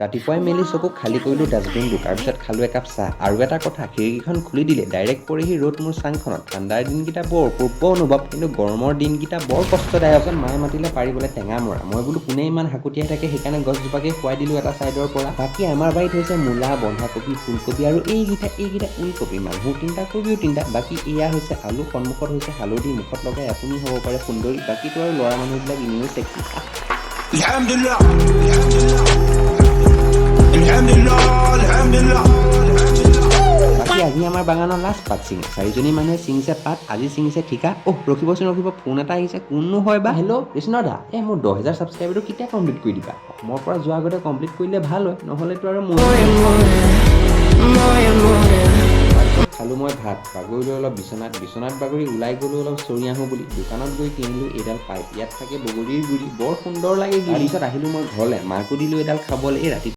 ৰাতিপুৱাই মেলি চকু খালী কৰিলোঁ ডাষ্টবিনটো, তাৰপিছত খালোঁ একাপ চাহ। আৰু এটা কথা, খিৰিকীখন খুলি দিলে ডাইৰেক্ট পৰেহি ৰ'দ মোৰ চাংখনত। ঠাণ্ডাৰ দিনকেইটা বৰ অপূৰ্ব অনুভৱ, কিন্তু গৰমৰ দিনকেইটা বৰ কষ্টদায়ক। মায়ে মাতিলে পাৰিবলৈ টেঙা মৰা। মই বোলো কোনে ইমান হাকুটিয়াই থাকে, সেইকাৰণে গছজোপাকে খুৱাই দিলোঁ এটা ছাইডৰ পৰা। বাকী আমাৰ বাৰীত হৈছে মূলা, বন্ধাকবি, ফুলকবি আৰু এইকেইটা ওলকবি। মানুহো তিনিটা, কবিও তিনিটা। বাকী এয়া হৈছে আলু, সন্মুখত হৈছে হালধি, মুখত লগাই আপুনি হ'ব পাৰে সুন্দৰী। বাকীটো আৰু ল'ৰা মানুহবিলাক এনেও চেক্সি। বাকী আজি আমাৰ বাগানৰ লাষ্ট পাত ছিঙে। 4জনী মানুহে ছিঙিছে পাত, আজি ছিঙিছে ঠিকা। ৰখিবচোন, ফোন এটা আহিছে, কোননো হয় বা? হেল্ল' কৃষ্ণ দা, মোৰ 10,000 ছাবস্ক্ৰাইবাৰটো কেতিয়া কমপ্লিট কৰি দিবা? অসমৰ পৰা যোৱাৰ আগতে কমপ্লিট কৰিলে ভাল হয়, নহ'লেতো আৰু খালোঁ মই ভাত, বাগৰিলোঁ অলপ বিচনাত বাগৰি ওলাই গ'লোঁ অলপ চৰি আহোঁ বুলি। দোকানত গৈ কিনিলোঁ এইডাল পাইপ, ইয়াত থাকে বগৰীৰ গুৰি, বৰ সুন্দৰ লাগে। তাৰপিছত আহিলোঁ মই ঘৰলৈ, মাকো দিলোঁ এডাল খাবলৈ। ৰাতি